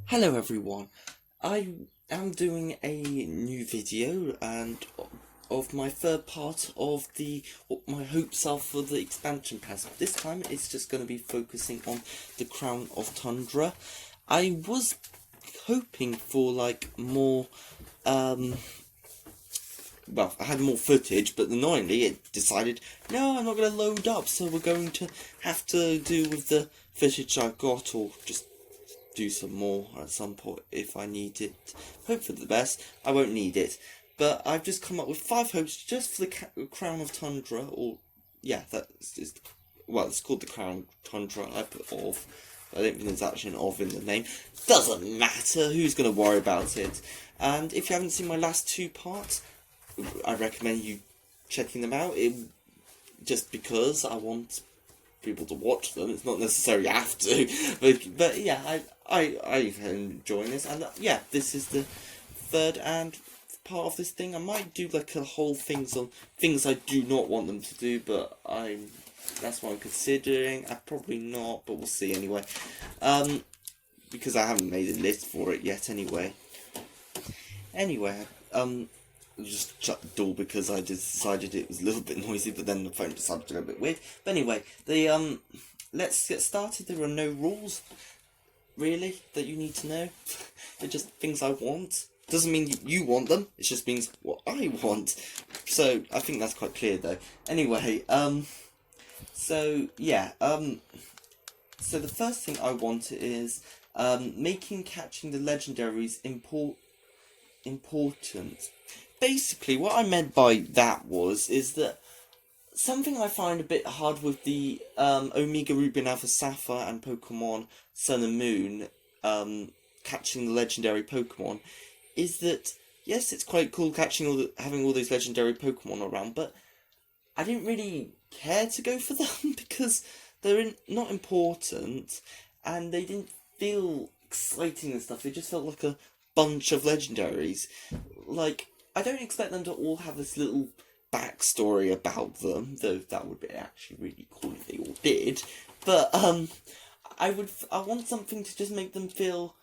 Hello everyone, I am doing a new video and of my third part of what my hopes are for the expansion pass. This time it's just going to be focusing on the Crown of Tundra. I was hoping for like more, well, I had more footage, but annoyingly it decided, no, I'm not going to load up, so we're going to have to do with the footage I got, or just do some more at some point if I need it. Hope for the best. I won't need it. But I've just come up with 5 hopes just for the Crown of Tundra, or, yeah, well, it's called the Crown Tundra. I put of. I don't think there's actually an of in the name. Doesn't matter, who's going to worry about it? And if you haven't seen my last 2 parts, I recommend you checking them out. Just because I want people to watch them. It's not necessarily have to, but yeah, I'm enjoying this, and yeah, this is the third and part of this thing. I might do like a whole things on things I do not want them to do, but that's what I'm considering. I probably not, but we'll see anyway. Because I haven't made a list for it yet. Anyway, just shut the door because I decided it was a little bit noisy, but then the phone decided to go a bit weird. But anyway, let's get started. There are no rules, really, that you need to know. They're just things I want. Doesn't mean you want them, it just means what I want. So, I think that's quite clear, though. Anyway, so, yeah, so the first thing I want is, making catching the legendaries important. Basically, what I meant by that is that something I find a bit hard with the Omega Ruby Alpha Sapphire and Pokemon Sun and Moon catching the legendary Pokemon is that, yes, it's quite cool having all those legendary Pokemon around, but I didn't really care to go for them because they're not important and they didn't feel exciting and stuff. They just felt like a bunch of legendaries. Like, I don't expect them to all have this little backstory about them, though that would be actually really cool if they all did. But I want something to just make them feel,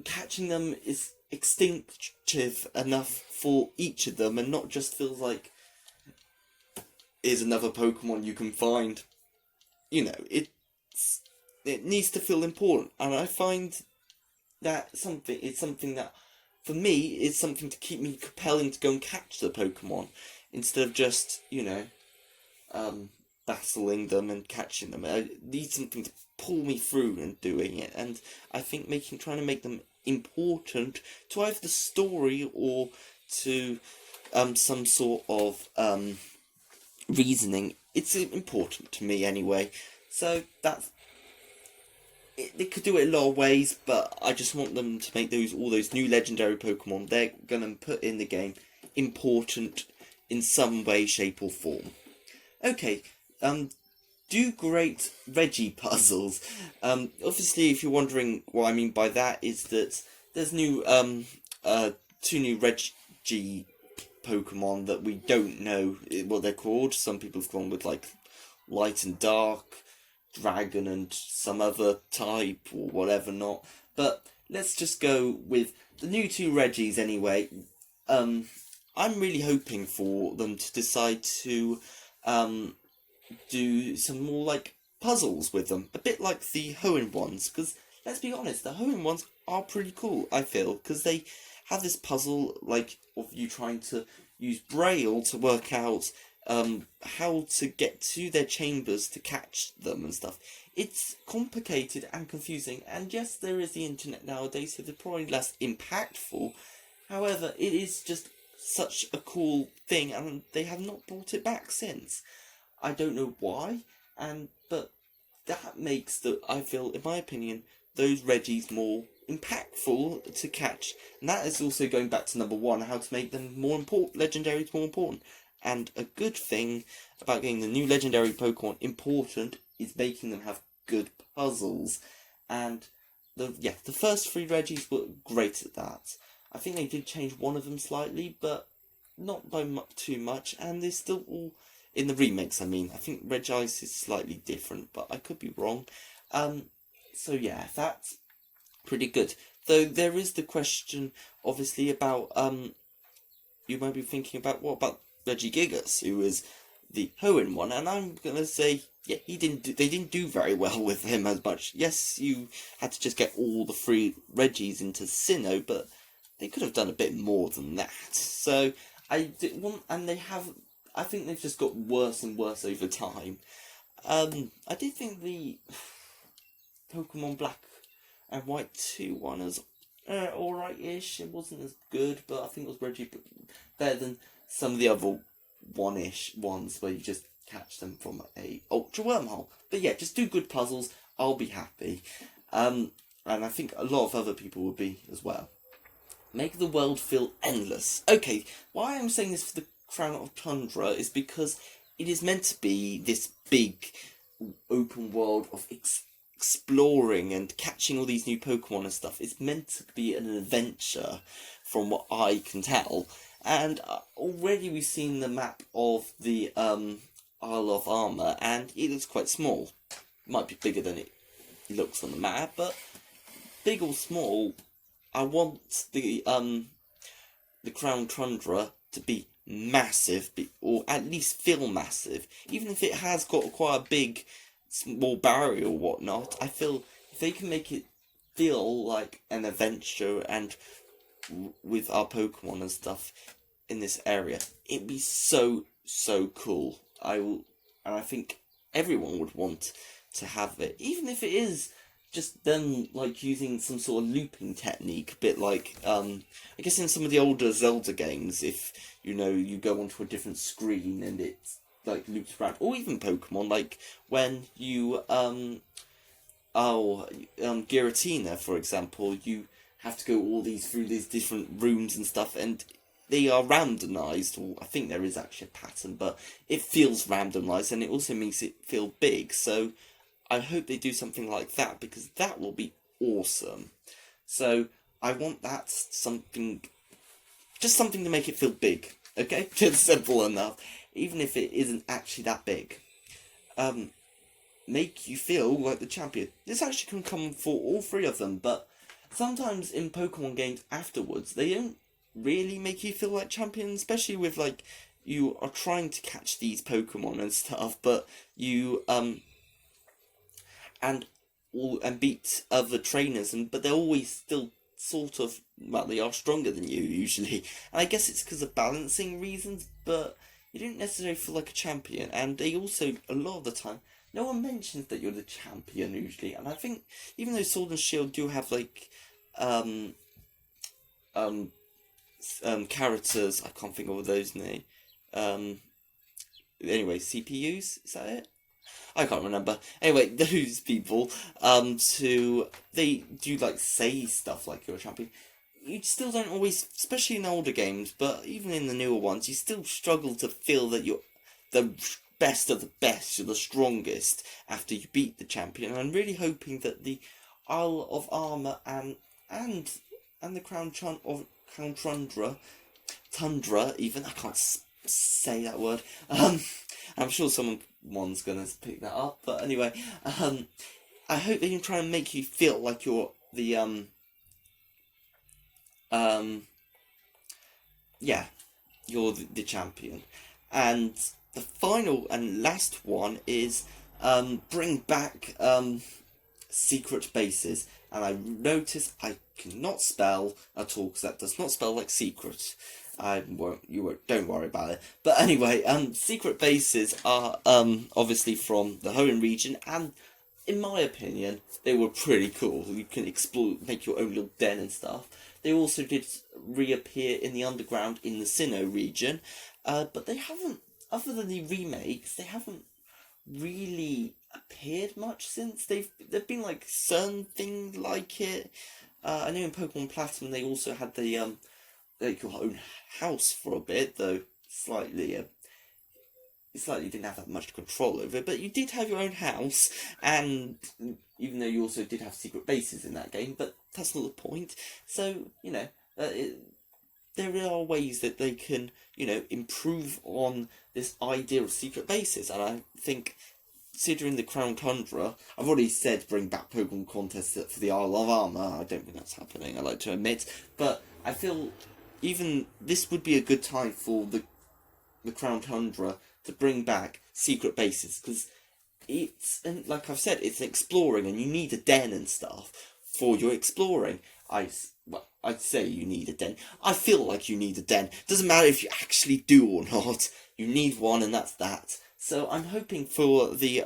catching them is instinctive enough for each of them, and not just feels like is another Pokemon you can find. It needs to feel important, and I find that it's something that, for me, is something to keep me compelling to go and catch the Pokemon, instead of just, battling them and catching them. I need something to pull me through and doing it, and I think trying to make them important to either the story or to some sort of reasoning. It's important to me anyway, so they could do it a lot of ways, but I just want them to make all those new legendary Pokemon they're gonna put in the game important in some way, shape, or form. Okay, do great Reggie puzzles. Obviously, if you're wondering what I mean by that, is that there's two new Reggie Pokemon that we don't know what they're called. Some people have gone with like Light and Dark, Dragon, and some other type or whatever not. But let's just go with the new 2 Reggies anyway. I'm really hoping for them to decide to do some more like puzzles with them, a bit like the Hoenn ones, because let's be honest, the Hoenn ones are pretty cool, I feel, because they have this puzzle like of you trying to use Braille to work out how to get to their chambers to catch them and stuff. It's complicated and confusing, and yes, there is the internet nowadays, so they're probably less impactful. However, it is just such a cool thing, and they have not brought it back since. I don't know why, but that makes I feel, in my opinion, those Reggies more impactful to catch. And that is also going back to number 1, how to make them more important, legendaries more important. And a good thing about getting the new legendary Pokemon important is making them have good puzzles. And the first 3 Reggies were great at that. I think they did change one of them slightly, but not by too much, and they're still all in the remakes. I mean, I think Regice is slightly different, but I could be wrong. So yeah, pretty good. Though there is the question, obviously, about you might be thinking about what about Regigigas, who is the Hoenn one, and I'm gonna say, yeah, they didn't do very well with him as much. Yes, you had to just get all the 3 Regis into Sinnoh, but they could have done a bit more than that. So I did want, and I think they've just got worse and worse over time. I did think the Pokemon Black and White 2 one is alright-ish. It wasn't as good, but I think it was Reggie better than some of the other one-ish ones where you just catch them from a ultra wormhole. But yeah, just do good puzzles, I'll be happy. And I think a lot of other people would be as well. Make the world feel endless. Okay, why I'm saying this for the Crown of Tundra is because it is meant to be this big open world of exploring and catching all these new Pokemon and stuff. It's meant to be an adventure, from what I can tell. And already we've seen the map of the Isle of Armor, and it looks quite small. It might be bigger than it looks on the map, but big or small, I want the Crown Tundra to be massive, or at least feel massive. Even if it has got quite a big, small barrier or whatnot, I feel if they can make it feel like an adventure and with our Pokemon and stuff in this area, it'd be so cool. And I think everyone would want to have it, even if it is just them like using some sort of looping technique, a bit like I guess in some of the older Zelda games, if you go onto a different screen and it like loops around, or even Pokemon, like when you Giratina, for example, you have to go through these different rooms and stuff, and they are randomized, or I think there is actually a pattern, but it feels randomized, and it also makes it feel big. So I hope they do something like that, because that will be awesome. So I want that just something to make it feel big, okay? Just simple enough, even if it isn't actually that big. Make you feel like the champion. This actually can come for all 3 of them, but sometimes in Pokemon games afterwards, they don't really make you feel like champion, especially with like you are trying to catch these Pokemon and stuff, but you and beat other trainers, but they're always still sort of, well, they are stronger than you usually, and I guess it's because of balancing reasons, but you don't necessarily feel like a champion. And they also, a lot of the time, no one mentions that you're the champion usually, and I think even though Sword and Shield do have like characters, I can't think of those names. Anyway, CPUs, is that it? I can't remember. Anyway, those people, they do like say stuff like you're a champion. You still don't always, especially in older games, but even in the newer ones, you still struggle to feel that you're the best of the best, you're the strongest after you beat the champion. And I'm really hoping that the Isle of Armor and the Crown Tundra, even, I can't say that word. I'm sure someone's gonna pick that up, but anyway, I hope they can try and make you feel like you're the you're the champion. And the final and last one is bring back secret bases. And I notice I cannot spell at all, because that does not spell like secret. Don't worry about it. But anyway, secret bases are obviously from the Hoenn region, and in my opinion, they were pretty cool. You can explore, make your own little den and stuff. They also did reappear in the underground in the Sinnoh region, but they haven't, other than the remakes, they haven't really appeared much since. They've been like certain things like it. I know in Pokemon Platinum they also had the like your own house for a bit, though slightly didn't have that much control over it, but you did have your own house, and even though you also did have secret bases in that game, but that's not the point. So, there are ways that they can, improve on this idea of secret bases, and I think considering the Crown Tundra, I've already said bring back Pokemon contests for the Isle of Armor. I don't think that's happening, I like to admit. But I feel even this would be a good time for the Crown Tundra to bring back secret bases, because it's, and like I've said, it's exploring, and you need a den and stuff for your exploring. I'd say you need a den. I feel like you need a den. Doesn't matter if you actually do or not. You need one, and that's that. So I'm hoping for the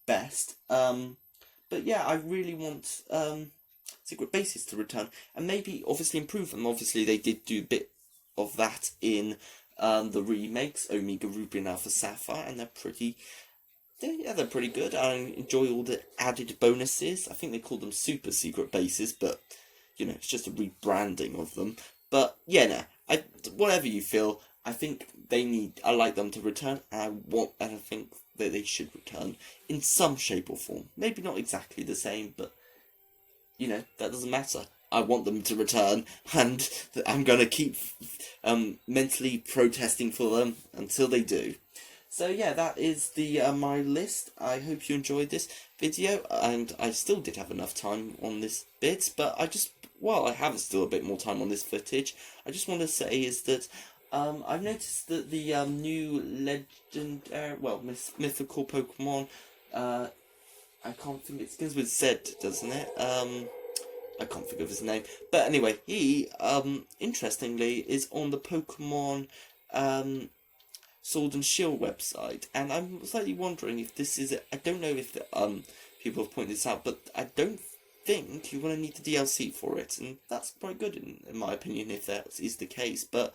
best. But yeah, I really want secret bases to return, and maybe obviously improve them. Obviously, they did do a bit of that in the remakes, Omega Ruby and Alpha Sapphire, and they're pretty good. I enjoy all the added bonuses. I think they call them super secret bases, but you know, it's just a rebranding of them. But yeah, no, whatever you feel, I think I like them to return, and I think that they should return in some shape or form. Maybe not exactly the same, but you know, that doesn't matter. I want them to return, and I'm gonna keep mentally protesting for them until they do. So yeah, that is the my list. I hope you enjoyed this video, and I still did have enough time on this bit, but I have still a bit more time on this footage. I just want to say is that I've noticed that the new mythical Pokemon, I can't think, it begins with Z, doesn't it? I can't think of his name, but anyway, he interestingly is on the Pokemon Sword and Shield website, and I'm slightly wondering if this is I don't know if people have pointed this out, but I don't think you're going to need the DLC for it, and that's quite good in my opinion if that is the case. But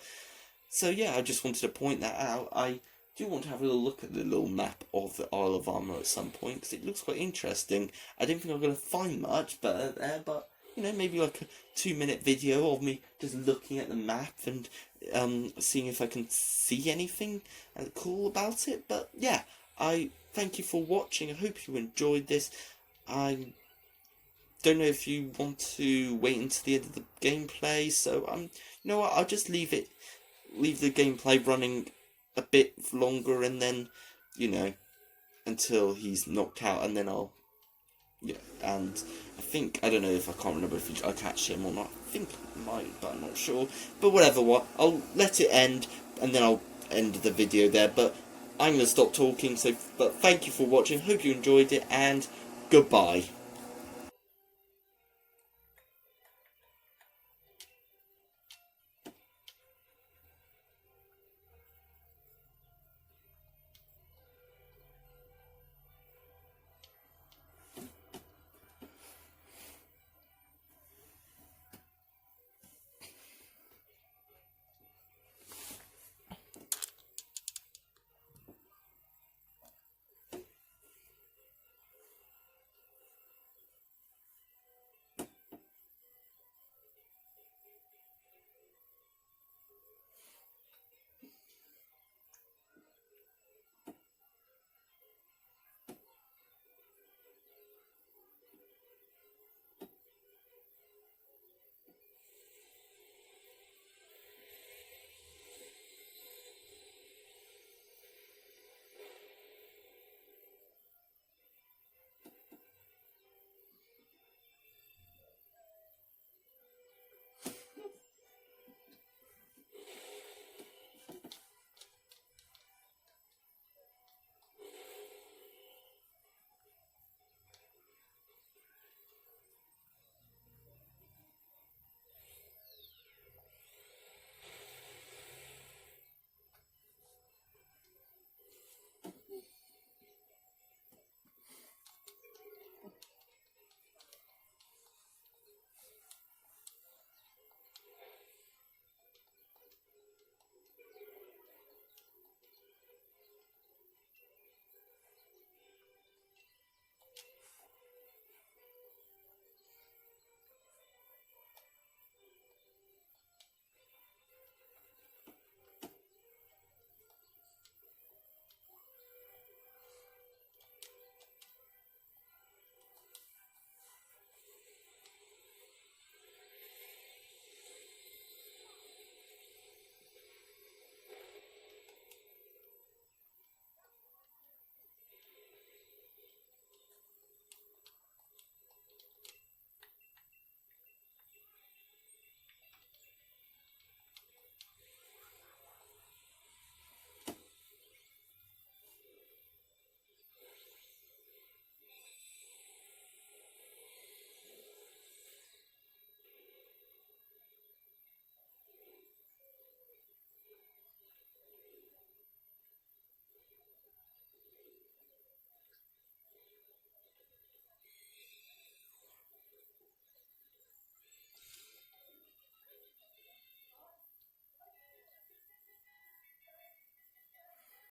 so yeah, I just wanted to point that out. I do want to have a little look at the little map of the Isle of Armor at some point, because it looks quite interesting. I don't think I'm going to find much, but you know, maybe like a 2-minute video of me just looking at the map and seeing if I can see anything cool about it. But yeah, I thank you for watching. I hope you enjoyed this. I don't know if you want to wait until the end of the gameplay, so you know what, I'll just leave the gameplay running a bit longer, and then, you know, until he's knocked out, and then I'll, yeah, and I don't know if I can't remember if I catch him or not. I think I might, but I'm not sure. But whatever, I'll let it end, and then I'll end the video there. But I'm going to stop talking, but thank you for watching. Hope you enjoyed it, and goodbye.